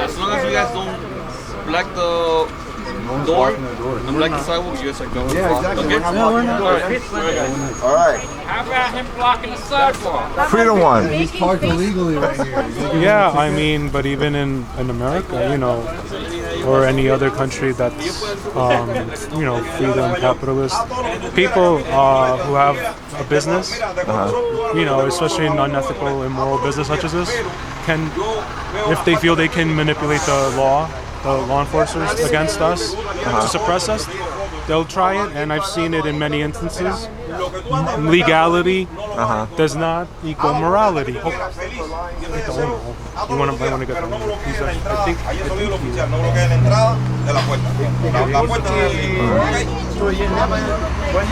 As long as you guys don't block the door and block the sidewalk, you guys are good. Yeah, exactly. Okay? All right. How about him blocking the sidewalk? Freedom one. He's parked illegally right here. Yeah, I mean, but even in America, you know, or any other country that's, you know, freedom, capitalist, people who have a business, you know, especially in unethical, immoral business such as this, can, if they feel they can manipulate the law enforcers against us to suppress us, they'll try it, and I've seen it in many instances. Legality does not equal morality. You want to get the owner. I think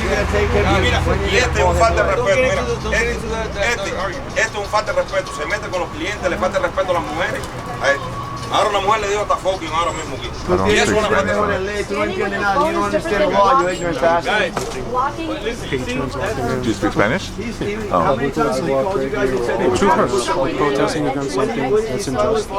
Y este es un falta de respeto, este es un falta de respeto, se mete con los clientes, le falta el respeto a las mujeres. Ahora una mujer le dijo hasta fucking ahora mismo aquí. Y eso es una falta de respeto. Tú no entiendes nada. You don't understand the law. You ignorant bastard. Do you speak Spanish? How many times have they called you guys and said they were truth hurts. Protesting against something that's unjust.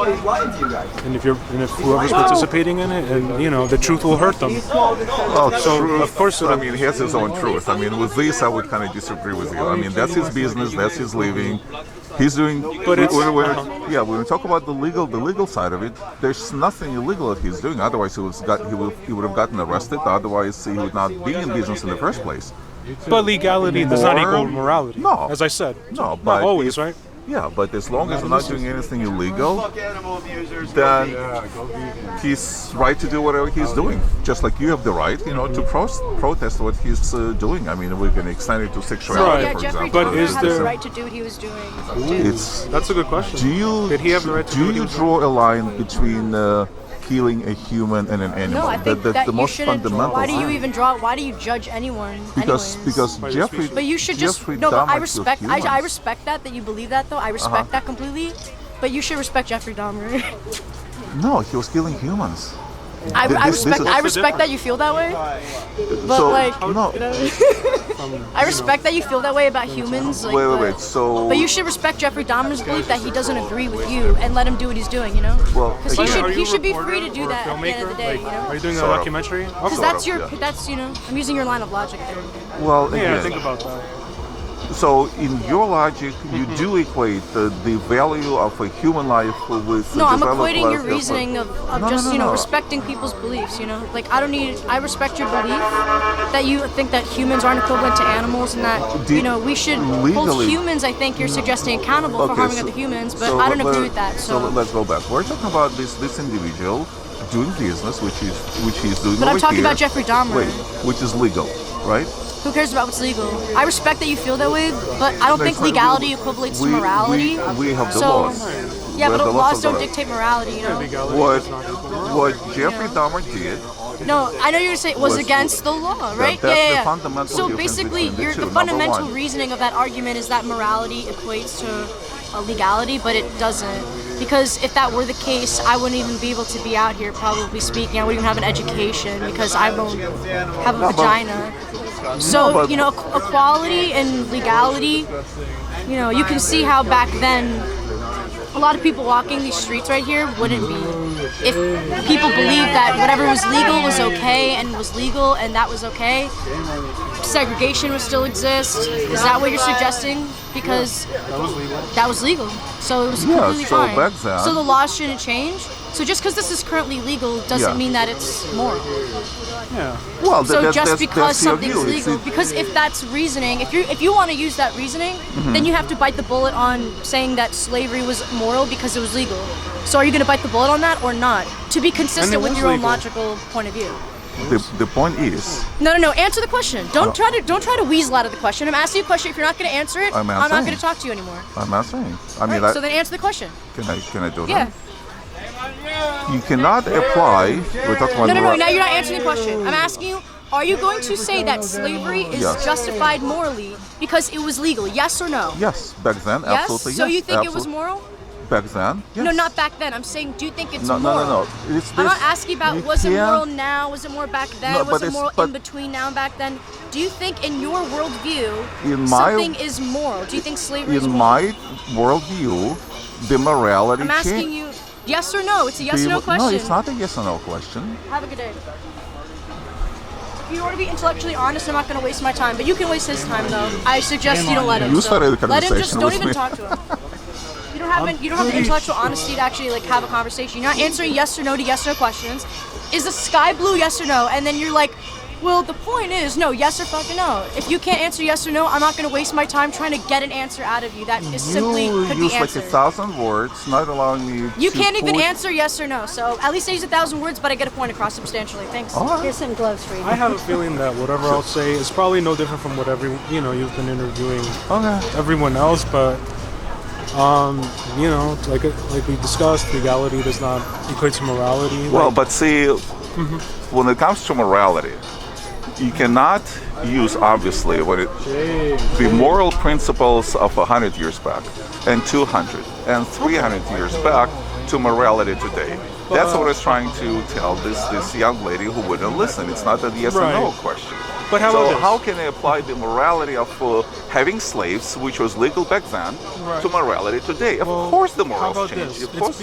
And if whoever's participating in it, and you know, the truth will hurt them. Well, So, truth, of course I mean, he has his own truth. I mean, with this, I would kind of disagree with you. I mean, that's his business, that's his living. He's doing. But it's- when we talk about the legal side of it, there's nothing illegal that he's doing. Otherwise, he would have gotten arrested. Otherwise, he would not be in business in the first place. But legality does not equal morality. No. As I said. No, but Not always, right? Yeah, but as long as he's not doing anything illegal, then he's right to do whatever he's doing. Just like you have the right, you know, to protest what he's doing. I mean, we can extend it to sexuality, Right. for Jeffrey example. But Dahmer is had the there- right to do what he was doing. It's That's a good question. Did he have the right to do do what he you was draw a line between killing a human and an animal? No, I think that the you most shouldn't. fundamental. Why do you even draw? Why do you judge anyone? Because anyways? Jeffrey. But you should just Jeffrey no. But I Dahmer respect. killed I humans. respect that you believe that though. I respect that completely. But you should respect Jeffrey Dahmer. No, he was killing humans. I This respect. is- I respect that you feel that way. But So, like, no. you know, I respect that you feel that way about humans. Like, Wait. So. But you should respect Jeffrey Dahmer's belief that he doesn't agree with you and let him do what he's doing. You know. Well, Because he again- should. Are you He a should be reporter free to do or a that at the end of the day. filmmaker? You know. Are you doing a Sort of. documentary? Because Sort that's of, your. yeah. That's you know. I'm using your line of logic there. Well, Yeah, again, think about that. so in your logic, you do equate the value of a human life with No, I'm developed equating your life- reasoning of No, just, no, you know, no. respecting people's beliefs, you know? Like, I respect your belief that you think that humans aren't equivalent to animals and that, you know, we should hold Legally- humans, I think you're suggesting, accountable for harming other humans, but I don't agree with that, so. let's go back. We're talking about this individual doing business, which he's doing But I'm over talking here. about Jeffrey Dahmer. Wait, which is legal, right? Who cares about what's legal? I respect that you feel that way, but I don't think legality equivalents to morality. We have the So- laws. Yeah, We but have the laws of don't the- dictate morality, you know? What Jeffrey Dahmer did. No, I know you're gonna say it was Was- against the law, right? that's the fundamental So difference basically, between the two, the number fundamental one. reasoning of that argument is that morality equates to legality, but it doesn't. Because if that were the case, I wouldn't even be able to be out here probably speaking. I wouldn't even have an education because I don't have a vagina. So, but- you know, equality and legality, you know, you can see how back then a lot of people walking these streets right here wouldn't be. If people believed that whatever was legal was okay and was legal and that was okay, segregation would still exist. Is that what you're suggesting? Because that was legal. So it was Yeah, completely so fine. back then- So the laws shouldn't change. So just because this is currently legal doesn't Yeah. mean that it's moral. Yeah. Well, So that's, just that's, because that's your something's view. It's- legal, because if that's reasoning, if you want to use that reasoning, Mm-hmm. then you have to bite the bullet on saying that slavery was moral because it was legal. So are you going to bite the bullet on that or not? To be consistent And it with was your own legal. logical point of view. the point is, No. Answer the question. Don't try to weasel out of the question. I'm asking you a question. If you're not going to answer it, I'm I'm not answering. going to talk to you anymore. I'm answering. I mean, Right, so then answer the question. can I do Yeah. that? You cannot apply. We're talking about No. Now you're not answering the question. I'm asking you. Are you going to say that slavery is Yes. justified morally because it was legal? Yes or no? Yes, back then, Yes? absolutely. So yes, you think it was absolutely. moral? Back then, yes. No, not back then. I'm saying, do you think it's No. moral? It's I'm not this- asking about you was it can't- moral now, was it more back then, No, was but it it's- moral but- in between now and back then? Do you think in your worldview In my- something is moral? Do you think slavery is In moral? my worldview, the morality I'm asking changed. you, Yes or no? It's a yes or no question. No, it's not a yes or no question. Have a good day. If you want to be intellectually honest, I'm not going to waste my time. But you can waste his time, though. I suggest you don't let him. You started the Let him conversation just don't with even me. talk to him. You don't have the intellectual honesty to actually like have a conversation. You're not answering yes or no to yes or no questions. Is the sky blue? Yes or no? And then you're like, well, the point is no, yes or fucking no. If you can't answer yes or no, I'm not going to waste my time trying to get an answer out of you that is simply could be use like answered. 1,000 words, not allowing me. You to can't even put- answer yes or no. So at least I use 1,000 words, but I get a point across substantially. Thanks. Here's some gloves for you. I have a feeling that whatever I'll say is probably no different from what you've been interviewing everyone else, but like we discussed, legality does not equate to morality. Well, but see, when it comes to morality, you cannot use obviously the moral principles of 100 years back, and 200 and 300 years back to morality today. That's what I was trying to tell this young lady who wouldn't listen. It's not a yes or no question. But how can I apply the morality of having slaves, which was legal back then, to morality today? Of course the morals change. Of course.